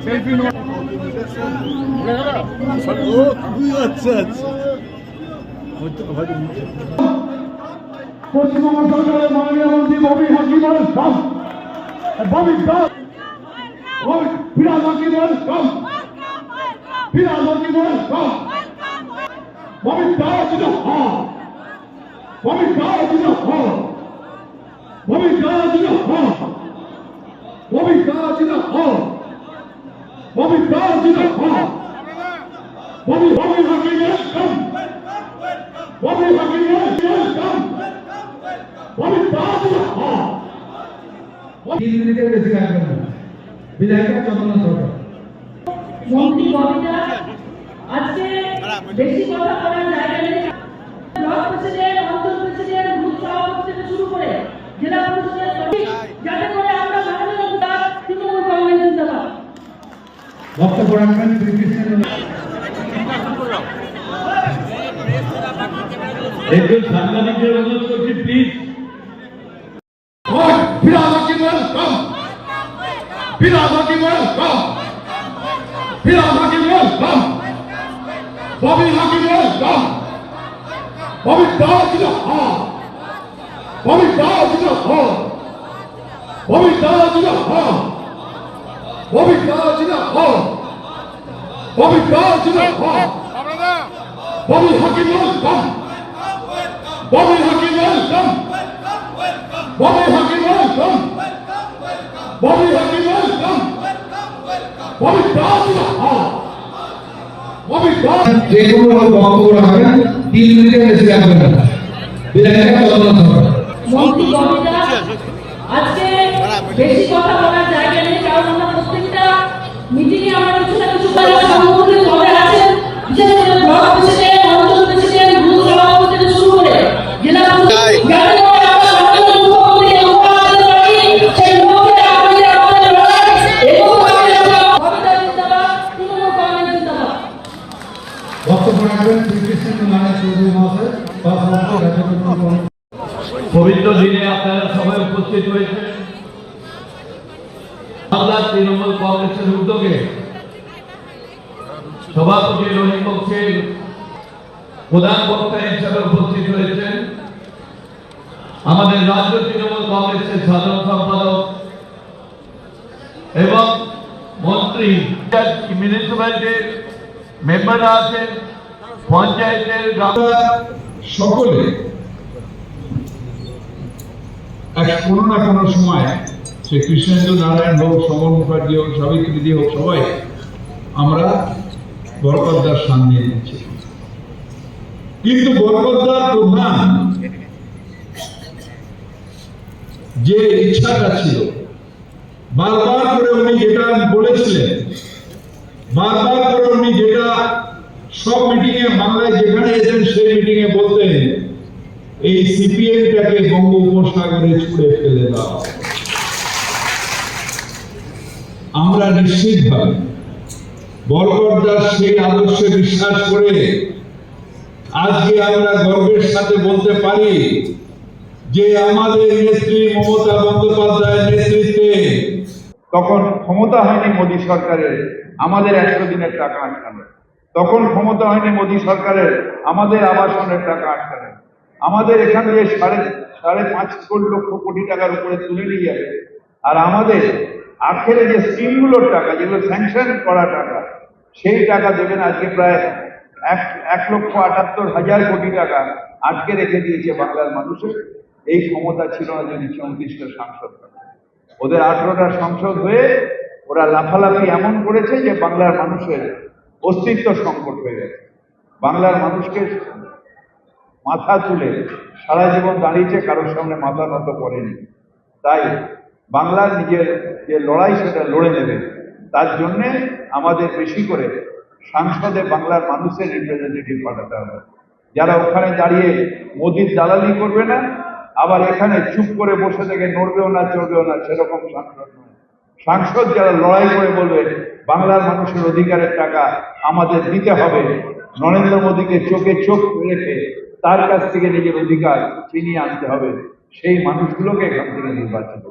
Selfie no আচ্ছা আচ্ছা পশ্চিমবঙ্গ সরকারের মাননীয় মন্ত্রী Bobby Hakim welcome Bobby Das Firaz Hakim welcome Firhad Hakim welcome Bobby Das Bobby Das Bobby Das Bobby Das Bobby Das Bobby Hakim welcome Bobby Hakim welcome Bobby Das তিন মিনিটের বেশি লাগবে না। বিধায়িকা চন্দনা সরকার। মন্ত্রী ববিতা আজকে বেশি কথা বলার জায়গা নেই। ব্লক প্রেসিডেন্ট, অঞ্চল প্রেসিডেন্ট, বুথ সভাপতি থেকে শুরু করে জেলা পরিষদের যাতে করে আমরা মাননীয় বিধায়ক তৃণমূল কংগ্রেস জিন্দাবাদ। বক্তব্য রাখবেন শ্রীকৃষ্ণ। একজন সাংবাদিকদের অনুরোধ করছি please. Firhad Hakim welcome Firhad Hakim welcome Firhad Hakim welcome Bobby Hakim welcome Bobby Das Bobby Das Bobby Das Bobby Das Bobby Das Bobby Hakim welcome Bobby Hakim welcome Bobby Hakim welcome Bobby Hakim welcome Bobby Das Bobby Das যে কোনো বক্তব্য রাখবেন 3 মিনিটের বেশি লাগবে না। বিধায়িকা চন্দনা সরকার। মন্ত্রী ববিতা আজকে বেশি কথা বলার জায়গা নেই, কারণ আমরা প্রত্যেকটা মিটিং এ আমরা কিছু না কিছু করে সম্পূর্ণ খবর আছে। বিশেষ করে ব্লক প্রেসিডেন্ট, অঞ্চল প্রেসিডেন্ট, বুথ সভাপতি থেকে শুরু করে জেলা পরিষদ যাতে করে আমরা মাননীয় মুখ্যমন্ত্রীকে উপহার দিতে পারি, সেই মুখ্যমন্ত্রী আমাদের লড়াই এবং ববিতা জিন্দাবাদ, তৃণমূল কংগ্রেস জিন্দাবাদ। বক্তব্য রাখবেন শ্রীকৃষ্ণ নারায়ণ চৌধুরী মহাশয়। পবিত্র দিনে আপনারা সবাই উপস্থিত হয়েছে। বাংলা তৃণমূল কংগ্রেসের উদ্যোগে সভাপতি রহিম বক্সির প্রধান বক্তা হিসাবে উপস্থিত হয়েছেন আমাদের রাজ্য তৃণমূল কংগ্রেসের সাধারণ সম্পাদক এবং মন্ত্রী, মিউনিসিপ্যালিটির মেম্বাররা আছেন, পঞ্চায়েতের সকলে কোনো না কোনো সময় সে কৃষ্ণেন্দু নারায়ণ হোক, সমর মুখার্জি হোক, সাবিত্রী হোক, সবাই আমরা বরকতদার সামনে দিচ্ছি। কিন্তু বরকতদার প্রধান যে ইচ্ছাটা ছিল, বারবার করে উনি যেটা বলেছিলেন, বারবার করে উনি যেটা সব মিটিং এ বাংলায় যেখানে যেতেন সেই মিটিং এ বলতেন, এই সিপিএমটাকে বঙ্গোপসাগরে ছুড়ে ফেলে দাও। আমরা নিশ্চিতভাবে বরকতদার সেই আদর্শে বিশ্বাস করে আজকে আমরা গর্বের সাথে বলতে পারি যে আমাদের নেত্রী মমতা বন্দ্যোপাধ্যায়ের নেতৃত্বে, তখন ক্ষমতা হয়নি মোদী সরকারের আমাদের 100 দিনের টাকা আটকানো, তখন ক্ষমতা হয়নি মোদী সরকারের আমাদের আবাসনের টাকা আটকানো, আমাদের এখান থেকে সাড়ে 5 লক্ষ কোটি টাকার উপরে তুলে নিয়ে যাবে। আর আমাদের আখেরে যে স্কিমগুলোর টাকা, যেগুলো স্যাংশন করা টাকা, সেই টাকা দেবেন আজকে প্রায় 1,78,000 কোটি টাকা আটকে রেখে দিয়েছে বাংলার মানুষের। এই ক্ষমতা ছিল না যদি 34টা সাংসদ, ওদের 18টা সংসদ হয়ে ওরা লাফালাফি এমন করেছে যে বাংলার মানুষের অস্তিত্ব সংকট হয়ে গেছে। বাংলার মানুষকে মাথা তুলে সারা জীবন দাঁড়িয়েছে, কারোর সামনে মাথা নত করেনি। তাই বাংলার নিজের যে লড়াই সেটা লড়ে নেবে, তার জন্যে আমাদের বেশি করে সংসদে বাংলার মানুষের রিপ্রেজেন্টেটিভ পাঠাতে হবে, যারা ওখানে দাঁড়িয়ে মোদির দালালি করবে না, আবার এখানে চুপ করে বসে থেকে নড়বেও না চড়বেও না, সেরকম সাংসদ নয়। সাংসদ যারা লড়াই করে বলবে বাংলার মানুষের অধিকারের টাকা আমাদের দিতে হবে, নরেন্দ্র মোদীকে চোখে চোখ রেখে তার কাছ থেকে নিজের অধিকার ছিনিয়ে আনতে হবে, সেই মানুষগুলোকে এখান থেকে নির্বাচিত